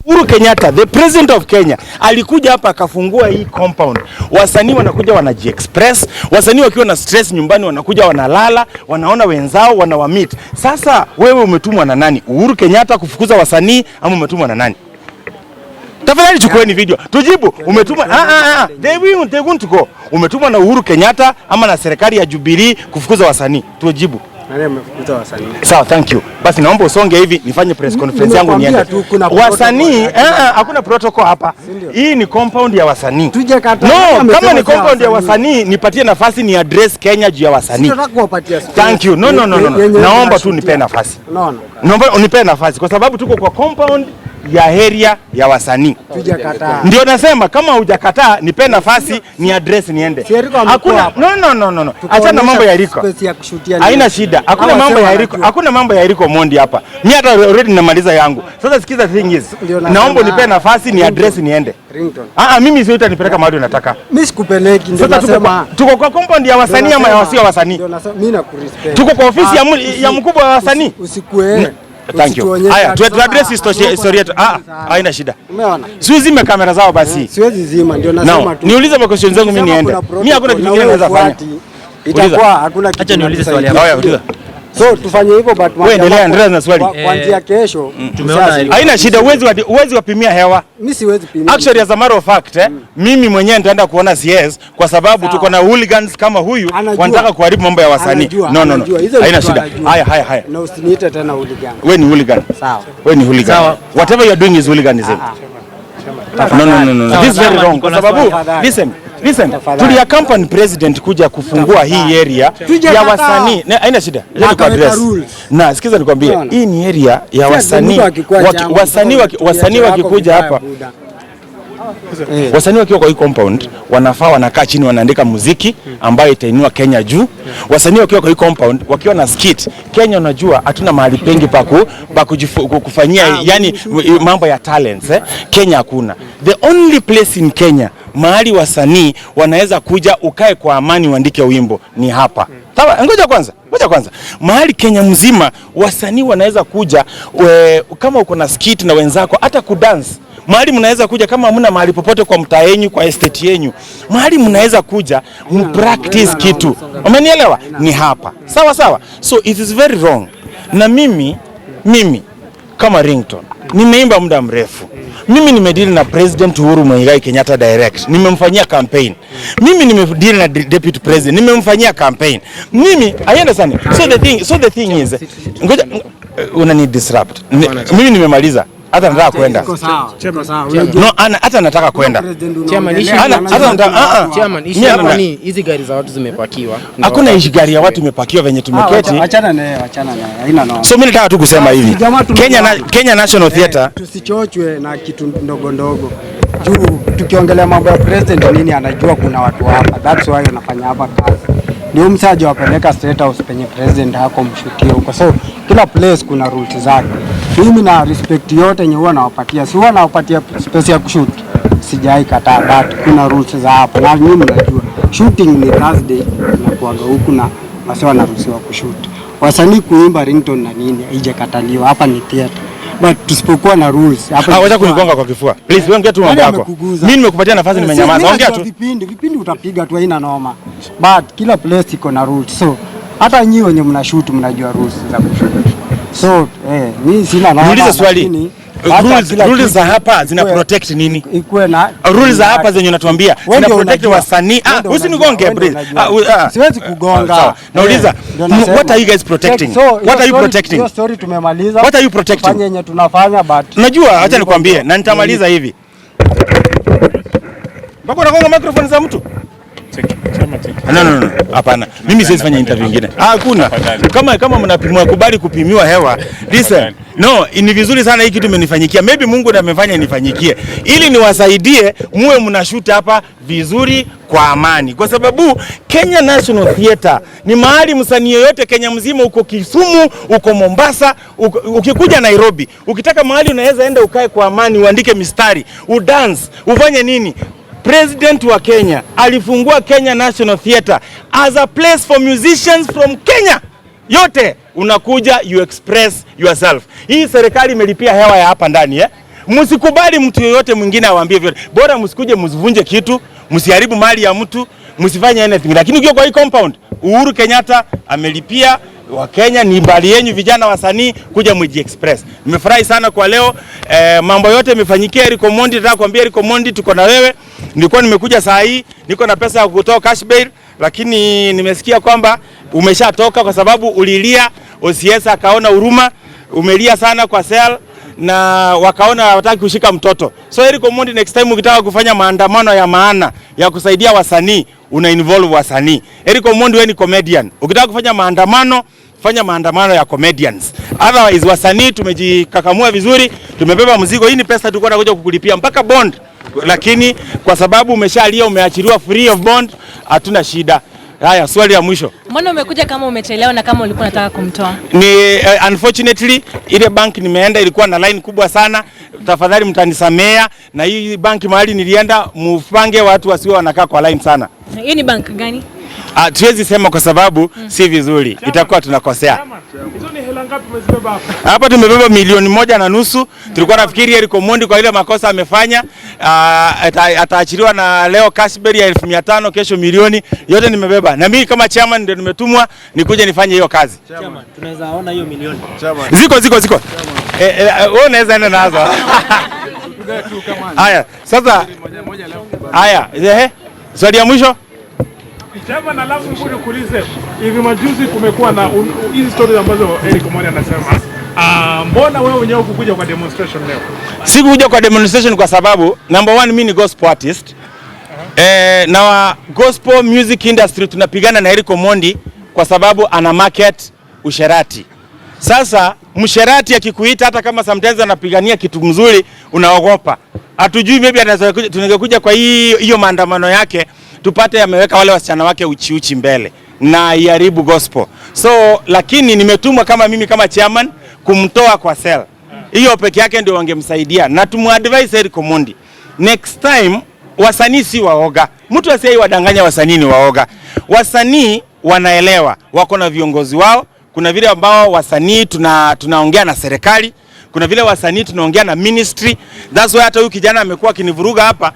Uhuru Kenyatta, the president of Kenya, alikuja hapa akafungua hii compound. Wasanii wanakuja wanaji-express, wasanii wakiwa na stress nyumbani wanakuja wanalala, wanaona wenzao, wanawamit. Sasa wewe umetumwa na nani? Uhuru Kenyatta kufukuza wasanii ama umetumwa na nani? Tafadhali chukueni video. Tujibu, umetumwa they won't go. Umetumwa na Uhuru Kenyatta ama na serikali ya Jubilee kufukuza wasanii? Tujibu. Nani amefukuza wasanii? Sawa, thank you. Basi naomba usonge hivi nifanye press conference yangu niende. Wasanii hakuna protocol hapa. Hii ni compound ya wasanii. No, kama ni compound ya wasanii nipatie nafasi ni address Kenya juu ya wasanii. Thank you. No. Naomba tu nipe nafasi. Naomba unipe nafasi kwa sababu tuko kwa compound ya area ya wasanii. Ndio nasema kama hujakataa nipe nafasi ni address niende. Hakuna no. Acha mambo ya Eriko. Haina shida. Hakuna mambo ya Eriko Omondi hapa. Mimi hata already namaliza yangu. Sasa sikiza thing is. Naomba nipe nafasi ni address niende. Ringtone. Mimi sio utanipeleka mahali unataka. Mimi sikupeleki ndio nasema. Tuko kwa compound ya wasanii ama ya wasio wasanii? Ndio nasema mimi nakurespect. Tuko kwa ofisi ya mkubwa wa wasanii. Usikue. Thank you. Haya, tu address story yetu. Haina shida. Umeona? Siwezi kamera zao basi. Siwezi zima ndio nasema tu. Niulize kwa questions zangu mimi niende. Mimi hakuna kitu kingine naweza fanya. Itakuwa hakuna kitu. Acha niulize swali hapo. Haya, uliza. So tufanye hivyo but wewe endelea na swali. Kuanzia kesho tumeona haina shida, uwezi wapimia hewa. Mimi siwezi pimia. Actually as a matter of fact mimi mwenyewe nitaenda kuona CS kwa sababu tuko na hooligans kama huyu wanataka kuharibu mambo ya wasanii. No. Haina shida. Haya. Na usiniite tena hooligan. Wewe ni hooligan. Sawa. Wewe ni hooligan. Whatever you are doing is hooliganism. No. This is very wrong kwa sababu listen, tuli accompany president kuja kufungua hii area ya wasanii. Haina shida. Na sikiza nikwambie, hii ni area ya wasanii. Wasanii wakikuja hapa. Wasanii wakiwa kwa hii compound wanafaa wanakaa chini wanaandika muziki ambayo itainua Kenya juu. Wasanii wakiwa kwa hii compound wakiwa na skit, Kenya unajua hatuna mahali pengi pa kufanyia yani mambo ya talents Kenya hakuna. The only place in Kenya mahali wasanii wanaweza kuja ukae kwa amani uandike wimbo ni hapa. Sawa, ngoja kwanza. Mahali Kenya mzima wasanii wanaweza kuja kama uko na skit na wenzako hata kudance. Mahali mnaweza kuja kama hamna mahali popote kwa mtaa yenu, kwa estate yenu. Mahali mnaweza kuja mpractice kitu. Umenielewa? Ni hapa. Sawa. So it is very wrong. Na mimi kama Ringtone nimeimba muda mrefu. Mimi nimedeal na President Uhuru Kenyatta direct. Nimemfanyia campaign. Mimi nimedeal na Deputy President. Nimemfanyia campaign. Mimi I understand. So the thing is ngoja unani disrupt. Mimi nimemaliza. Hata nataka kwenda. No, hata nataka kwenda. Chairman, hizi gari za watu zimepakiwa. Hakuna hizi gari ya watu imepakiwa venye tumeketi. Achana naye. Haina no. So mimi nataka tu kusema hivi. Kenya National Theatre tusichochwe na kitu ndogo. Juu tukiongelea mambo ya president nini anajua kuna watu hapa. That's why anafanya hapa kazi. Ndio msaje wapeleka State House penye president hako mshukie huko. So kila place kuna rules zake. Mimi na respect yote yenye huwa nawapatia. Si huwa nawapatia space ya kushoot. Sijai kataa but kuna rules za hapo. Na mimi najua shooting ni Thursday na kuaga huku na wasi wanaruhusiwa kushoot. Wasanii kuimba Ringtone na nini haijakataliwa. Hapa ni theater. But tusipokuwa na rules hapa wacha kunigonga kwa kifua. Please ongea tu mambo yako. Mimi nimekupatia nafasi nimenyamaza. Ongea tu. Vipindi utapiga tu haina noma. But kila place iko na rules. So hata nyinyi wenye mnashoot mnajua rules za kushoot. So mimi sina noma. Niulize swali. Rules za hapa zina protect nini? Ikuwe na rules za hapa zenye unatuambia zina protect wasanii. Usinigonge please. Siwezi kugonga. Nauliza what are you guys protecting? What are you protecting? Hiyo story tumemaliza. What are you protecting? Fanya yenye tunafanya but unajua acha nikwambie na nitamaliza hivi. Bako unagonga microphone za mtu? No. Hapana. Mimi siwezi fanya interview nyingine. Hakuna. Kama mnapimwa kubali kupimiwa hewa. Listen. No, ni vizuri sana hii kitu imenifanyikia. Maybe Mungu ndiye amefanya nifanyikie. Ili niwasaidie muwe mnashoot hapa vizuri kwa amani. Kwa sababu Kenya National Theatre ni mahali msanii yoyote Kenya mzima, uko Kisumu, uko Mombasa, ukikuja Nairobi, ukitaka mahali unaweza enda ukae kwa amani, uandike mistari, udance, ufanye nini? President wa Kenya alifungua Kenya National Theatre as a place for musicians from Kenya. Yote unakuja you express yourself. Hii serikali imelipia hewa ya hapa ndani Msikubali mtu yoyote mwingine awaambie vyote. Bora msikuje msivunje kitu, msiharibu mali ya mtu, msifanye anything. Lakini ukiwa kwa hii compound, Uhuru Kenyatta amelipia wa Kenya, ni mbali yenu vijana wasanii kuja Mji Express. Nimefurahi sana kwa leo. Mambo yote yamefanyikia Eric Omondi. Nataka kuambia Eric Omondi tuko na wewe. Nilikuwa nimekuja saa hii, niko na pesa ya kutoa cash bail, lakini nimesikia kwamba umeshatoka kwa sababu ulilia OCS akaona huruma, umelia sana kwa sel na wakaona hawataki kushika mtoto. So Eric Omondi, next time ukitaka kufanya maandamano ya maana ya kusaidia wasanii, una involve wasanii. Eric Omondi wewe ni comedian. Ukitaka kufanya maandamano, fanya maandamano ya comedians. Otherwise wasanii tumejikakamua vizuri, tumebeba mzigo. Hii ni pesa tulikuwa tunakuja kukulipia mpaka bond. Lakini kwa sababu umeshalia, umeachiliwa free of bond, hatuna shida. Haya, swali ya mwisho. Mbona umekuja kama umechelewa na kama ulikuwa unataka kumtoa? Ni unfortunately ile bank nimeenda ilikuwa na line kubwa sana. Tafadhali mtanisamea, na hii banki mahali nilienda mfange watu wasiwe wanakaa kwa line sana. Hii ni bank gani? Tuwezi sema kwa sababu si vizuri. Itakuwa tunakosea. Hizo ni hela ngapi umezibeba hapa? Hapa tumebeba 1.5 milioni. Tulikuwa nafikiri Eric Omondi kwa ile makosa amefanya ataachiliwa na leo cashback ya 1500, kesho milioni. Yote nimebeba. Na mimi kama chairman ndio nimetumwa nikuje nifanye hiyo kazi. Chairman, tunaweza ona hiyo milioni. Chairman. Ziko. Wewe unaweza enda nazo. Haya, sasa haya, swali ya mwisho. Chairman, alafu ngoja kuulize, hivi majuzi kumekuwa na hizi stories ambazo Eric Omondi anasema, mbona wewe mwenyewe ukukuja kwa demonstration leo? Sikuja kwa demonstration kwa sababu number one, mimi ni gospel artist. Na gospel music industry tunapigana na Eric Omondi kwa sababu ana market usherati. Sasa msherati akikuita hata kama sometimes anapigania kitu mzuri unaogopa. Hatujui maybe anaweza tunangekuja kwa hiyo maandamano yake tupate ameweka wale wasichana wake uchi mbele na iharibu gospel. So lakini nimetumwa kama mimi kama chairman kumtoa kwa cell. Hiyo peke yake ndio wangemsaidia, na tumuadvise Eric Omondi next time wasanii si waoga. Mtu asiye wadanganya wasanii ni waoga. Wasanii wanaelewa, wako na viongozi wao. Kuna vile ambao wasanii tunaongea na serikali, kuna vile wasanii tunaongea na ministry. That's why hata huyu kijana amekuwa akinivuruga hapa.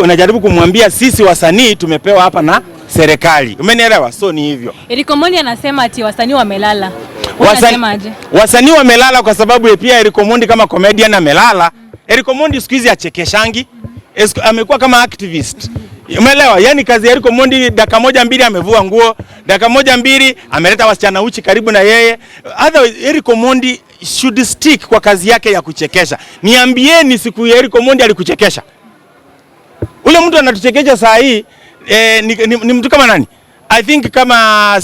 Najaribu kumwambia sisi wasanii tumepewa hapa na serikali. Umenielewa? So ni hivyo. Eric Omondi anasema ati wasanii wamelala. Unasemaje? Wasanii wamelala kwa sababu pia Eric Omondi kama comedian amelala. Eric Omondi siku hizi achekeshangi. Amekuwa kama activist. Umeelewa? Yaani kazi ya Eric Omondi dakika 1-2 amevua nguo, dakika 1-2 ameleta wasichana uchi karibu na yeye. Otherwise Eric Omondi should stick kwa kazi yake ya kuchekesha. Niambieni siku ya Eric Omondi alikuchekesha? Ule mtu anatuchekesha saa hii ni mtu kama nani? I think kama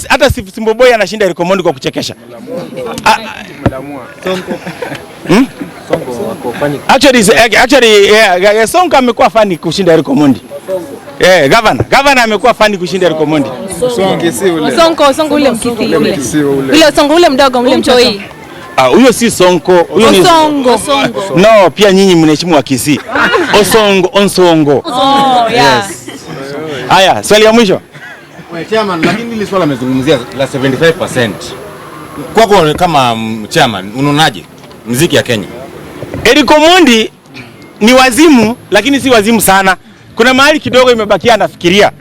hata Simbo Boy anashinda Eric Omondi kwa kuchekesha. Sonko funny. Actually Sonko amekuwa funny kushinda Eric Omondi. Governor amekuwa funny kushinda Eric Omondi. Sonko ule mkisi ule. Ule Sonko ule mdogo ule mchoi. Huyo si Sonko, huyo ni Songo. No, pia nyinyi mnaheshimu wa Kisii. Onsongo. Oh, yeah. Yes. Haya, swali ya mwisho. Chairman, lakini ile swala amezungumzia la 75%. Kwako kama chairman, unaonaje muziki ya Kenya? Eric Omondi ni wazimu, lakini si wazimu sana. Kuna mahali kidogo imebakia anafikiria.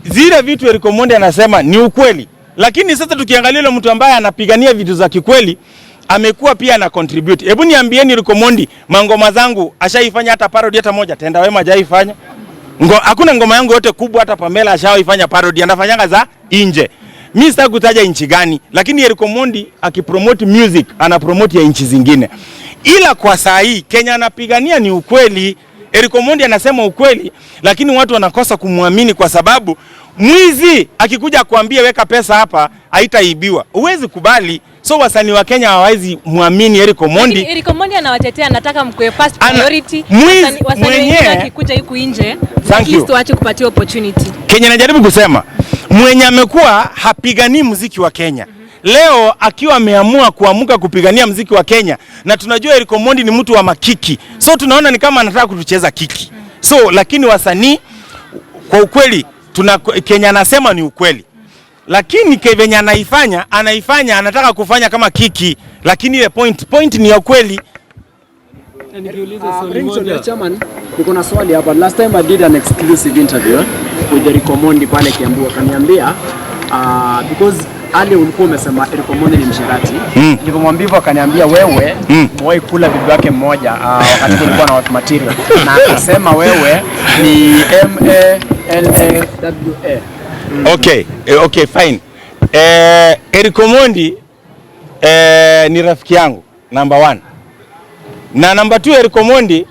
Zile vitu Eric Omondi anasema ni ukweli. Lakini sasa tukiangalia yule mtu ambaye anapigania vitu za kikweli, amekuwa pia ana contribute. Hebu niambieni Eric Omondi, mangoma zangu ashaifanya hata parody hata moja? Tenda Wema hajaifanya. Hakuna ngoma yangu yote kubwa hata Pamela ashaifanya parody, anafanyanga za nje. Mimi sitaki kutaja nchi gani, lakini Eric Omondi akipromote music ana promote ya nchi zingine. Ila kwa saa hii Kenya anapigania ni ukweli. Eric Omondi anasema ukweli, lakini watu wanakosa kumwamini kwa sababu mwizi akikuja kuambia weka pesa hapa haitaibiwa. Huwezi kubali. So wasanii wa Kenya hawawezi muamini Eric Omondi. Eric Omondi anawatetea, anataka mkwe first priority. Wasanii wenyewe akikuja huku nje, at least tuache kupatia opportunity. Kenya najaribu kusema mwenye amekuwa hapigani muziki wa Kenya. Leo akiwa ameamua kuamuka kupigania muziki wa Kenya, na tunajua Eric Omondi ni mtu wa makiki. So tunaona ni kama anataka kutucheza kiki. So lakini wasanii kwa ukweli Kenya anasema ni ukweli. Lakini Kenya anaifanya anataka kufanya kama kiki, lakini ile point ni ya ukweli. Nikiuliza swali moja. Chairman, niko na swali hapa. Last time I did an exclusive interview with Omondi pale Kiambu, akaniambia because ali ulikuwa umesema Omondi ni msherati. Nilipomwambia hivyo akaniambia wewe mwahi kula bibi wake mmoja wakati kulikuwa na watu material. Na akasema wewe ni MALAWA. Okay, fine. Omondi ni rafiki yangu number 1. Na number 2, Omondi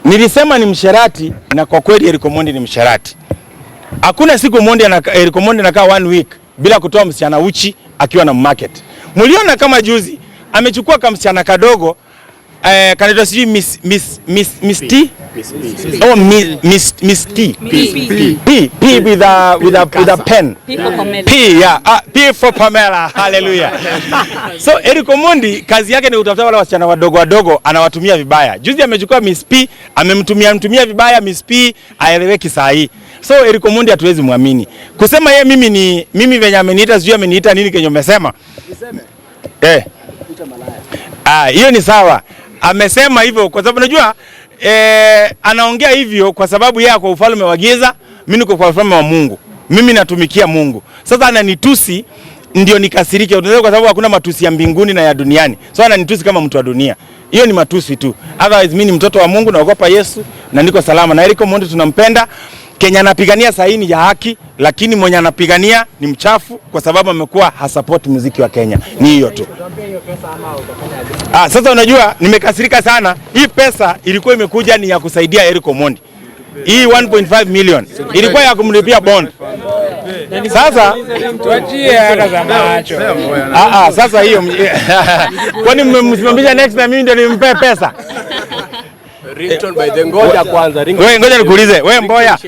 nilisema ni msherati, na kwa kweli Omondi ni msherati. Hakuna siku Omondi anakaa 1 week bila kutoa msichana uchi akiwa na market. Mliona kama juzi amechukua kama msichana kadogo kanaitwa sijui Miss T. Oh, Miss T. P with a pen. P, yeah. P for Pamela. Hallelujah. So Omondi kazi yake ni kutafuta wale wasichana wadogo anawatumia vibaya. Juzi amechukua Miss P, amemtumia vibaya Miss P, aeleweki saa hii. So Omondi hatuwezi muamini. Kusema yeye mimi venye ameniita sijui ameniita nini kenye umesema. Hiyo ni sawa. Amesema hivyo kwa sababu unajua anaongea hivyo kwa sababu yeye kwa ufalme wa giza, mimi niko kwa ufalme wa Mungu. Mimi natumikia Mungu. Sasa ananitusi ndio nikasirike. Unajua kwa sababu hakuna matusi ya mbinguni na ya duniani. So ananitusi kama mtu wa dunia. Hiyo ni matusi tu. Otherwise mimi ni mtoto wa Mungu, naogopa Yesu na niko salama. Na Omondi tunampenda. Kenya anapigania saini ya haki, lakini mwenye anapigania ni mchafu kwa sababu amekuwa hasupport muziki wa Kenya. Ni hiyo tu. Sasa unajua nimekasirika sana. Hii pesa ilikuwa imekuja ni ya kusaidia Omondi. Hii 1.5 million ilikuwa ya kumlipia bond. Sasa tuachie hata za macho. Sasa hiyo kwani mmemsimamisha next na mimi ndio nimpe pesa? Ringtone by the ngoja kwanza. Wewe ngoja nikuulize, wewe Mboya.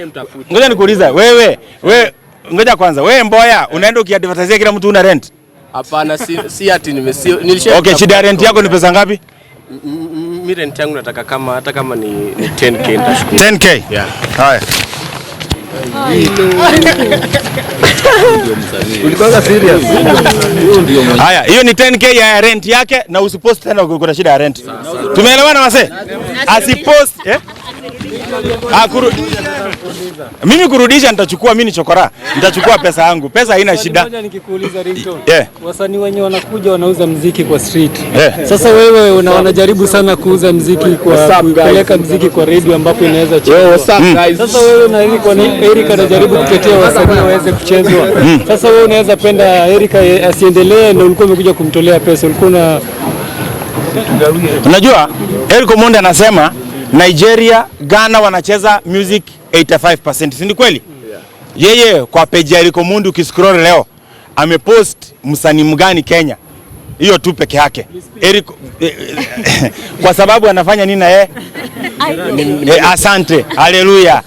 Ngoja nikuulize, wewe ngoja kwanza. Wewe Mboya unaenda ukiadvertise kila mtu una rent? Hapana, si ati nilisha. Okay, shida ya rent yako ni pesa ngapi? Mimi rent yangu nataka kama hata kama ni 10k nitashukuru. 10k? Yeah. Haya. Ulikuwa serious? Haya, hiyo ni 10k ya rent yake na usipost tena kuna shida ya rent. Tumeelewana wase? Asipost mimi kurudisha nitachukua, mimi ni chokora. Nitachukua pesa yangu. Pesa haina shida. Ngoja nikikuuliza Ringtone. Wasanii wenyewe wanakuja wanauza muziki kwa street. Sasa wewe unajaribu sana kuuza muziki kwa kupeleka muziki kwa radio ambapo inaweza chezwa. Sasa wewe na Eric anajaribu kutetea wasanii waweze kuchezwa. Sasa wewe unaweza penda Eric asiendelee na ulikuwa umekuja kumtolea pesa. Ulikuwa unajua Omondi anasema Nigeria, Ghana wanacheza music 85%. Si ni kweli? Yeye kwa page ya Omondi ukiscroll leo amepost msanii mgani Kenya. Hiyo tu peke yake. Kwa sababu anafanya nini na yeye? Asante. Hallelujah.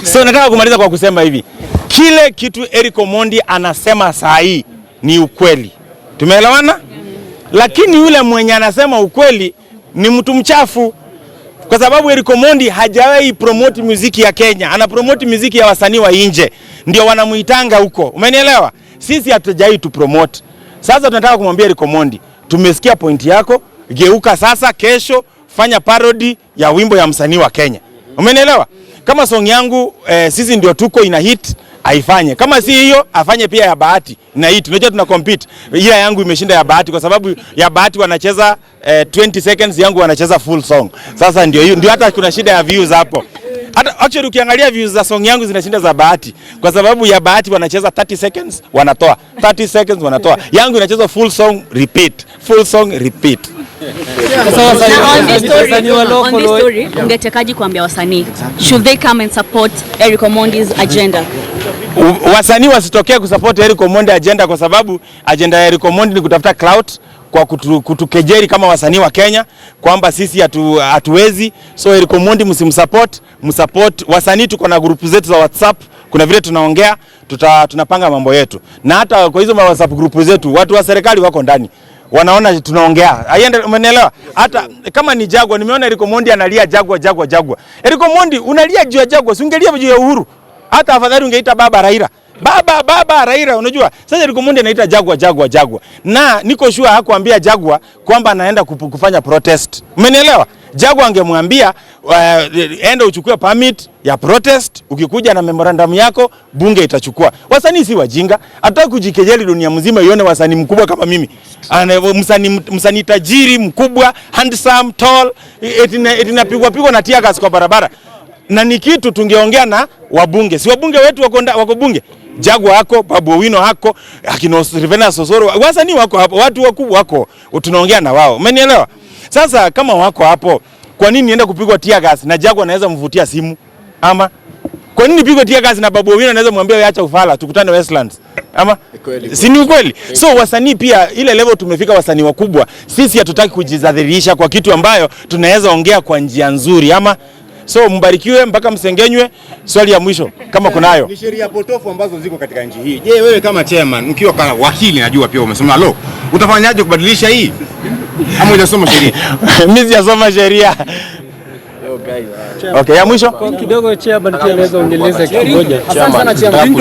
So nataka kumaliza kwa kusema hivi. Kile kitu Omondi anasema saa hii ni ukweli. Tumeelewana? Lakini yule mwenye anasema ukweli ni mtu mchafu. Kwa sababu Omondi hajawahi promote muziki ya Kenya. Ana promote muziki ya wasanii wa nje. Ndio wanamuitanga huko. Umenielewa? Sisi hatujawahi tu promote. Sasa tunataka kumwambia Omondi, tumesikia pointi yako, geuka sasa, kesho fanya parody ya wimbo ya msanii wa Kenya. Umenielewa? Kama song yangu sisi ndio tuko ina hit, aifanye. Kama si hiyo, afanye pia ya Bahati na hit. Unajua tuna compete. Ila yangu imeshinda ya Bahati kwa sababu ya Bahati wanacheza 20 seconds, yangu wanacheza full song. Sasa ndio hiyo, ndio hata kuna shida ya views hapo. Hata actually ukiangalia views za song yangu zinashinda za Bahati kwa sababu ya Bahati wanacheza 30 seconds wanatoa, 30 seconds wanatoa. Yangu inacheza full song repeat, full song repeat. On this story, ungetekaji kuambia wasanii, should they come and support Omondi's agenda? Wasanii wasitokee kusupport Omondi agenda kwa sababu agenda ya Omondi ni kutafuta clout kwa kutukejeri kama wasanii wa Kenya kwamba sisi hatuwezi. So Omondi msimsupport, msupport wasanii. Tuko na group zetu za WhatsApp, kuna vile tunaongea, tunapanga mambo yetu. Na hata kwa hizo WhatsApp group zetu watu wa serikali wako ndani. Wanaona tunaongea. Umeelewa? Hata kama ni Jagwa, nimeona Omondi analia Jagwa. Omondi unalia juu ya Jagwa, si ungelia juu ya Uhuru. Hata afadhali ungeita baba Raila. Baba Raila, unajua sasa Omondi anaita Jagwa. Na niko sure hakuambia Jagwa kwamba anaenda kufanya protest. Umenielewa? Jagwa angemwambia enda uchukue permit ya protest, ukikuja na memorandum yako bunge itachukua. Wasanii si wajinga, hata kujikejeli dunia mzima ione wasanii mkubwa kama mimi. Msanii tajiri mkubwa, handsome, tall, pigwa na tear gas kwa barabara. Na ni kitu tungeongea na wabunge. Si wabunge wetu wako bunge. Jagwa hako, Babu Owino hako, akina Rivena Sosoro, wasanii wako hapo, watu wakubwa wako, tunaongea na wao. Umenielewa? Sasa kama wako hapo, kwa nini nienda kupigwa tear gas na Jagwa anaweza mvutia simu? Ama kwa nini pigwe tear gas na Babu Owino anaweza mwambia wewe acha ufala, tukutane Westlands? Ama si ni ukweli? So wasanii pia ile level tumefika, wasanii wakubwa, sisi hatutaki kujidhalilisha kwa kitu ambayo tunaweza ongea kwa njia nzuri. Ama so mbarikiwe mpaka msengenywe. Swali ya mwisho kama kunayo. Ni sheria potofu ambazo ziko katika nchi hii. Je, wewe kama chairman ukiwa kama wakili, najua pia umesoma law, utafanyaje kubadilisha hii? Ama hujasoma sheria? Mimi sijasoma sheria. Okay, ya mwisho kidogo chairman, pia naweza ongeleza kitu moja. Asante sana chairman.